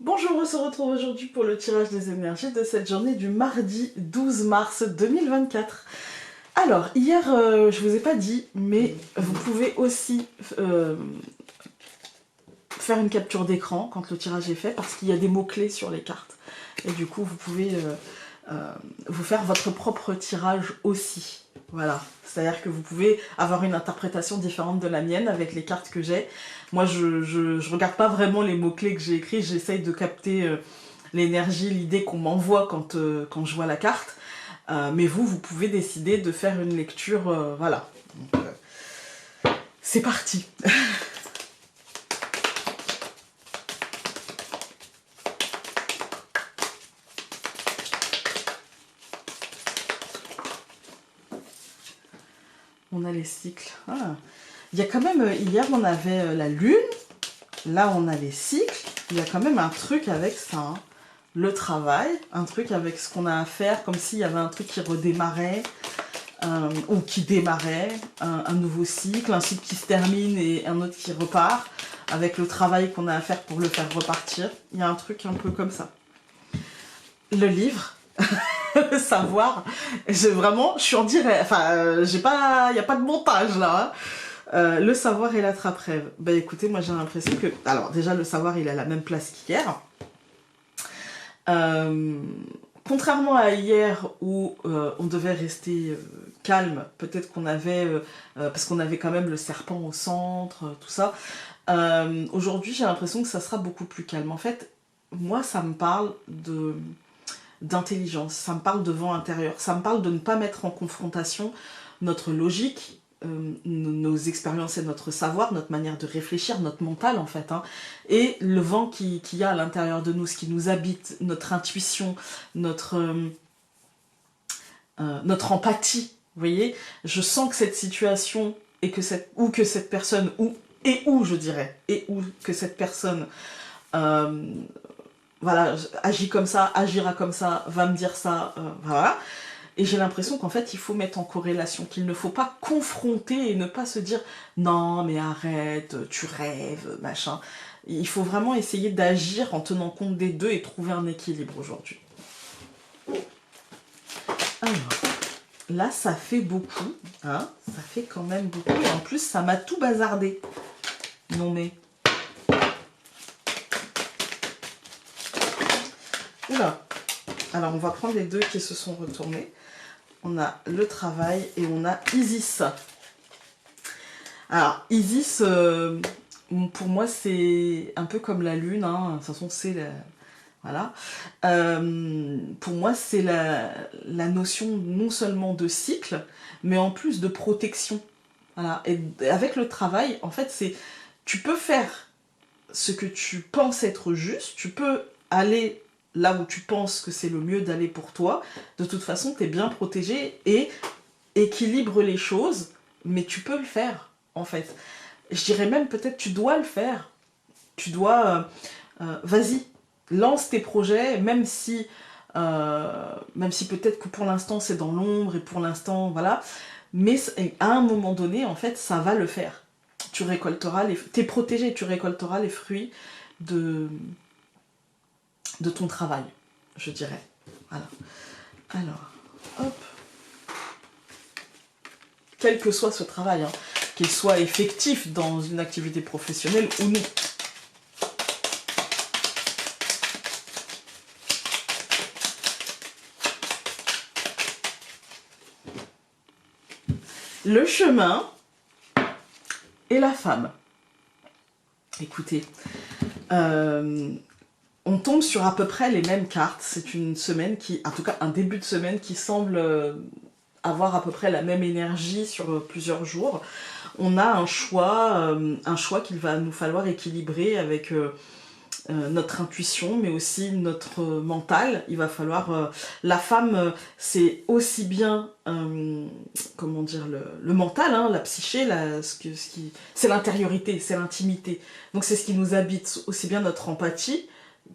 Bonjour, on se retrouve aujourd'hui pour le tirage des énergies de cette journée du mardi 12 mars 2024. Alors, hier, je vous ai pas dit, mais vous pouvez aussi faire une capture d'écran quand le tirage est fait, parce qu'il y a des mots-clés sur les cartes. Et du coup, vous pouvez vous faire votre propre tirage aussi. Voilà, c'est-à-dire que vous pouvez avoir une interprétation différente de la mienne avec les cartes que j'ai. Moi, je regarde pas vraiment les mots-clés que j'ai écrits, j'essaye de capter l'énergie, l'idée qu'on m'envoie quand je vois la carte. Mais vous pouvez décider de faire une lecture, voilà. Donc, c'est parti. On a les cycles. Ah. Il y a quand même, hier on avait la lune, là on a les cycles, il y a quand même un truc avec ça, hein. Le travail, un truc avec ce qu'on a à faire, comme s'il y avait un truc qui redémarrait, ou qui démarrait, un nouveau cycle, un cycle qui se termine et un autre qui repart, avec le travail qu'on a à faire pour le faire repartir. Il y a un truc un peu comme ça. Le livre, le savoir, vraiment, je suis en direct, enfin, il n'y a pas de montage là, hein. Le savoir et l'attrape-rêve. Bah écoutez, moi j'ai l'impression que... Alors déjà, le savoir, il est à la même place qu'hier. Euh, Contrairement à hier où on devait rester calme, peut-être qu'on avait... parce qu'on avait quand même le serpent au centre, tout ça. Aujourd'hui, j'ai l'impression que ça sera beaucoup plus calme. En fait, moi, ça me parle d'intelligence, ça me parle de vent intérieur, ça me parle de ne pas mettre en confrontation notre logique, nos expériences et notre savoir, notre manière de réfléchir, notre mental en fait, hein, et le vent qu'il y a à l'intérieur de nous, ce qui nous habite, notre intuition, notre empathie. Vous voyez, je sens que cette situation et que cette personne, ou je dirais, et ou que cette personne euh, voilà, agit comme ça, agira comme ça, va me dire ça, voilà. Et j'ai l'impression qu'en fait, il faut mettre en corrélation, qu'il ne faut pas confronter et ne pas se dire non, mais arrête, tu rêves, machin. Il faut vraiment essayer d'agir en tenant compte des deux et trouver un équilibre aujourd'hui. Alors, là, ça fait beaucoup, hein, ça fait quand même beaucoup. Et en plus, ça m'a tout bazardé. Non mais... Oula. Alors, on va prendre les deux qui se sont retournés. On a le travail et on a Isis. Alors, Isis, pour moi, c'est un peu comme la lune, hein. De toute façon, c'est la... Voilà. Pour moi, c'est la notion non seulement de cycle, mais en plus de protection. Voilà. Et avec le travail, en fait, c'est... Tu peux faire ce que tu penses être juste, tu peux aller là où tu penses que c'est le mieux d'aller pour toi. De toute façon, tu es bien protégé et équilibre les choses, mais tu peux le faire, en fait. Je dirais même peut-être tu dois le faire. Tu dois... vas-y, lance tes projets, même si peut-être que pour l'instant c'est dans l'ombre et pour l'instant, voilà. Mais à un moment donné, en fait, ça va le faire. Tu récolteras les... T'es protégé, tu récolteras les fruits de, de ton travail, je dirais. Voilà. Alors, hop. Quel que soit ce travail, hein, qu'il soit effectif dans une activité professionnelle ou non. Le chemin et la femme. Écoutez, on tombe sur à peu près les mêmes cartes. C'est une semaine qui, en tout cas un début de semaine qui semble avoir à peu près la même énergie sur plusieurs jours. On a un choix qu'il va nous falloir équilibrer avec notre intuition, mais aussi notre mental. Il va falloir... la femme, c'est aussi bien, comment dire, le mental, hein, la psyché, c'est l'intériorité, c'est l'intimité. Donc c'est ce qui nous habite, aussi bien notre empathie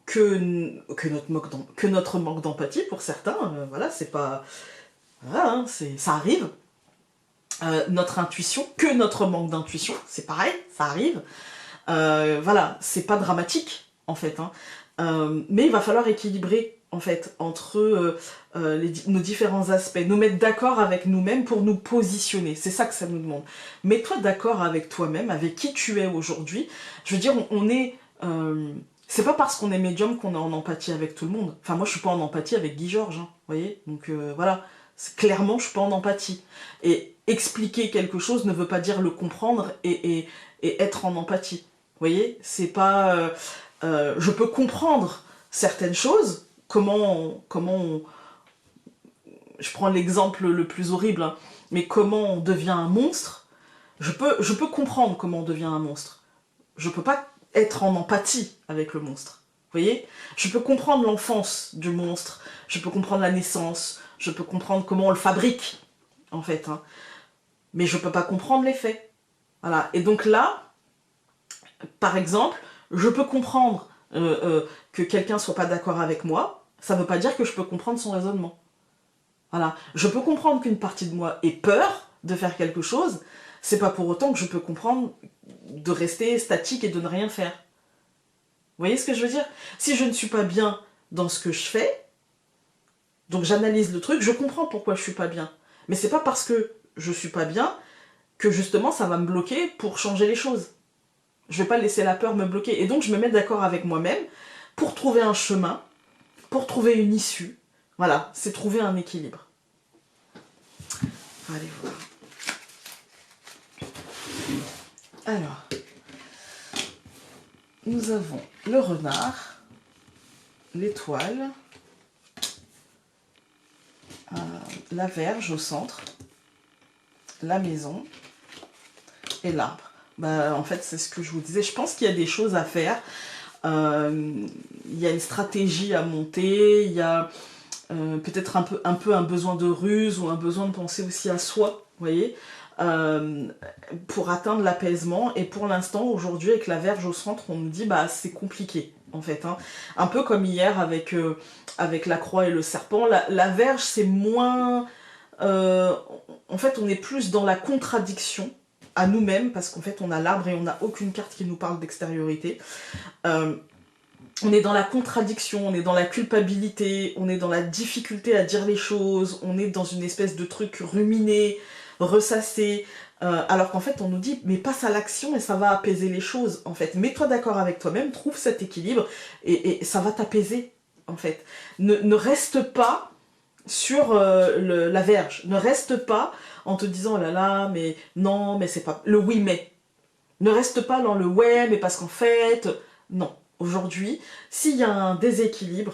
que notre manque d'empathie pour certains. Voilà, c'est pas... Voilà, hein, ça arrive. Notre intuition, que notre manque d'intuition, c'est pareil, ça arrive. Voilà, c'est pas dramatique, en fait. Hein. Mais il va falloir équilibrer, en fait, entre nos différents aspects, nous mettre d'accord avec nous-mêmes pour nous positionner. C'est ça que ça nous demande. Mets-toi d'accord avec toi-même, avec qui tu es aujourd'hui. Je veux dire, on est... c'est pas parce qu'on est médium qu'on est en empathie avec tout le monde. Enfin, moi, je suis pas en empathie avec Guy Georges, hein, vous voyez. Donc, voilà. Clairement, je suis pas en empathie. Et expliquer quelque chose ne veut pas dire le comprendre et être en empathie. Vous voyez, c'est pas... je peux comprendre certaines choses, je prends l'exemple le plus horrible, hein, mais comment on devient un monstre, je peux comprendre comment on devient un monstre. Je peux pas être en empathie avec le monstre. Vous voyez? Je peux comprendre l'enfance du monstre, je peux comprendre la naissance, je peux comprendre comment on le fabrique, en fait. Hein. Mais je peux pas comprendre les faits. Voilà. Et donc là, par exemple, je peux comprendre que quelqu'un soit pas d'accord avec moi, ça veut pas dire que je peux comprendre son raisonnement. Voilà. Je peux comprendre qu'une partie de moi ait peur de faire quelque chose, c'est pas pour autant que je peux comprendre de rester statique et de ne rien faire. Vous voyez ce que je veux dire? Si je ne suis pas bien dans ce que je fais, donc j'analyse le truc, je comprends pourquoi je suis pas bien. Mais c'est pas parce que je suis pas bien que justement ça va me bloquer pour changer les choses. Je vais pas laisser la peur me bloquer. Et donc je me mets d'accord avec moi-même pour trouver un chemin, pour trouver une issue. Voilà, c'est trouver un équilibre. Allez voir. Alors, nous avons le renard, l'étoile, la verge au centre, la maison et l'arbre. Bah, en fait, c'est ce que je vous disais. Je pense qu'il y a des choses à faire. Il y a une stratégie à monter. Il y a peut-être un peu un besoin de ruse ou un besoin de penser aussi à soi, vous voyez, pour atteindre l'apaisement. Et pour l'instant, aujourd'hui, avec la verge au centre, on nous dit bah c'est compliqué, en fait. Hein. Un peu comme hier avec la croix et le serpent. La verge, c'est moins... en fait, on est plus dans la contradiction à nous-mêmes, parce qu'en fait, on a l'arbre et on n'a aucune carte qui nous parle d'extériorité. On est dans la contradiction, on est dans la culpabilité, on est dans la difficulté à dire les choses, on est dans une espèce de truc ruminé, ressassé, alors qu'en fait on nous dit mais passe à l'action et ça va apaiser les choses en fait. Mets-toi d'accord avec toi-même, trouve cet équilibre et ça va t'apaiser en fait. Ne reste pas sur la verge, ne reste pas en te disant oh là là mais non mais c'est pas... le oui mais. Ne reste pas dans le ouais mais parce qu'en fait... Non. Aujourd'hui, s'il y a un déséquilibre,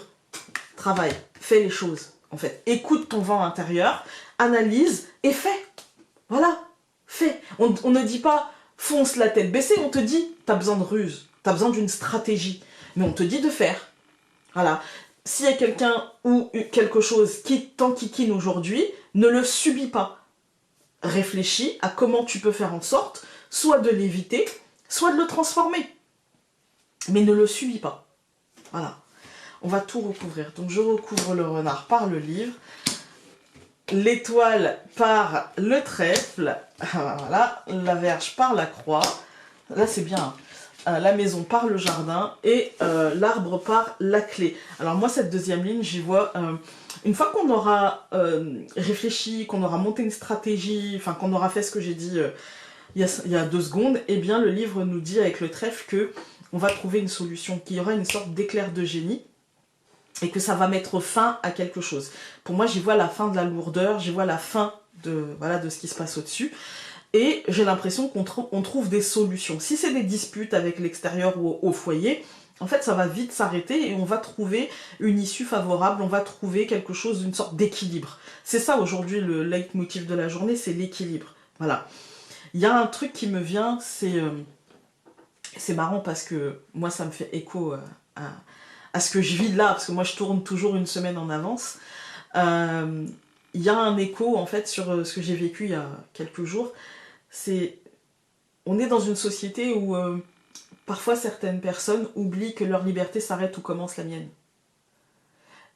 travaille, fais les choses, en fait. Écoute ton vent intérieur, analyse et fais. Voilà, fais. On ne dit pas fonce la tête baissée, on te dit t'as besoin de ruse, t'as besoin d'une stratégie. Mais on te dit de faire. Voilà. S'il y a quelqu'un ou quelque chose qui t'enquiquine aujourd'hui, ne le subis pas. Réfléchis à comment tu peux faire en sorte soit de l'éviter, soit de le transformer. Mais ne le subis pas. Voilà. On va tout recouvrir. Donc je recouvre le renard par le livre, l'étoile par le trèfle, voilà, la verge par la croix, là c'est bien, la maison par le jardin et l'arbre par la clé. Alors moi cette deuxième ligne, j'y vois, une fois qu'on aura réfléchi, qu'on aura monté une stratégie, enfin qu'on aura fait ce que j'ai dit il y a 2 secondes, eh bien le livre nous dit avec le trèfle que on va trouver une solution, qu'il y aura une sorte d'éclair de génie et que ça va mettre fin à quelque chose. Pour moi, j'y vois la fin de la lourdeur, j'y vois la fin de ce qui se passe au-dessus. Et j'ai l'impression qu'on trouve des solutions. Si c'est des disputes avec l'extérieur ou au foyer, en fait, ça va vite s'arrêter et on va trouver une issue favorable, on va trouver quelque chose, une sorte d'équilibre. C'est ça aujourd'hui le leitmotiv de la journée, c'est l'équilibre. Voilà. Il y a un truc qui me vient, c'est marrant parce que moi ça me fait écho à ce que je vis là, parce que moi je tourne toujours une semaine en avance. Il y a un écho en fait sur ce que j'ai vécu il y a quelques jours. On est dans une société où parfois certaines personnes oublient que leur liberté s'arrête où commence la mienne.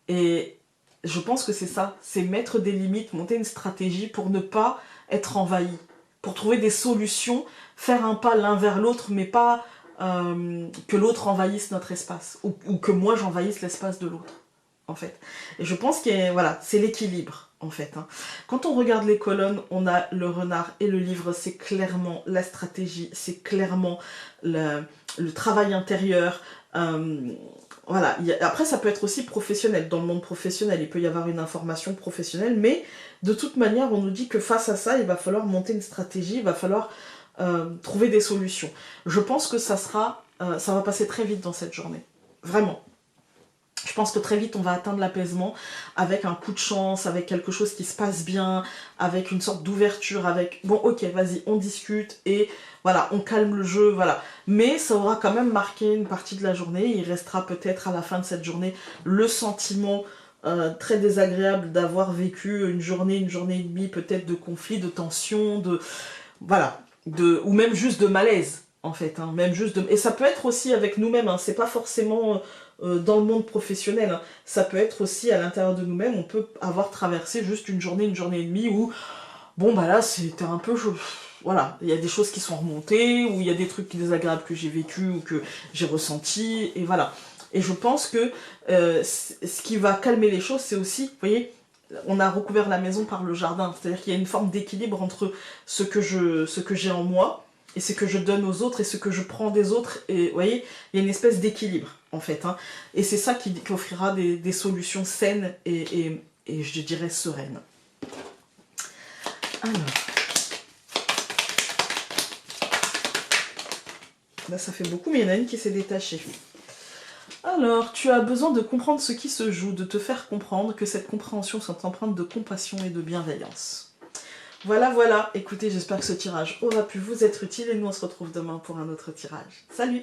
Et je pense que c'est ça, c'est mettre des limites, monter une stratégie pour ne pas être envahi, pour trouver des solutions, faire un pas l'un vers l'autre, mais pas que l'autre envahisse notre espace, ou que moi j'envahisse l'espace de l'autre, en fait. Et je pense que voilà, c'est l'équilibre, en fait. Hein. Quand on regarde les colonnes, on a le renard et le livre, c'est clairement la stratégie, c'est clairement le travail intérieur. Voilà. Après, ça peut être aussi professionnel. Dans le monde professionnel, il peut y avoir une information professionnelle, mais de toute manière, on nous dit que face à ça, il va falloir monter une stratégie, il va falloir trouver des solutions. Je pense que ça va passer très vite dans cette journée. Vraiment. Je pense que très vite, on va atteindre l'apaisement avec un coup de chance, avec quelque chose qui se passe bien, avec une sorte d'ouverture, avec « bon, ok, vas-y, on discute » et voilà, on calme le jeu, voilà. Mais ça aura quand même marqué une partie de la journée. Il restera peut-être à la fin de cette journée le sentiment très désagréable d'avoir vécu une journée et demie peut-être de conflit, de tension, de... Voilà. Ou même juste de malaise, en fait. Hein, même juste de... Et ça peut être aussi avec nous-mêmes, hein, c'est pas forcément... dans le monde professionnel, hein. Ça peut être aussi à l'intérieur de nous-mêmes, on peut avoir traversé juste une journée et demie où, bon bah là c'était un peu, voilà, il y a des choses qui sont remontées, ou il y a des trucs désagréables que j'ai vécu ou que j'ai ressenti, et voilà. Et je pense que ce qui va calmer les choses, c'est aussi, vous voyez, on a recouvert la maison par le jardin, c'est-à-dire qu'il y a une forme d'équilibre entre ce que j'ai en moi, et ce que je donne aux autres et ce que je prends des autres, et vous voyez, il y a une espèce d'équilibre en fait, hein. Et c'est ça qui offrira des solutions saines et je dirais sereines. Alors, là ça fait beaucoup, mais il y en a une qui s'est détachée. Alors, tu as besoin de comprendre ce qui se joue, de te faire comprendre que cette compréhension soit empreinte de compassion et de bienveillance. Voilà, voilà. Écoutez, j'espère que ce tirage aura pu vous être utile et nous on se retrouve demain pour un autre tirage. Salut!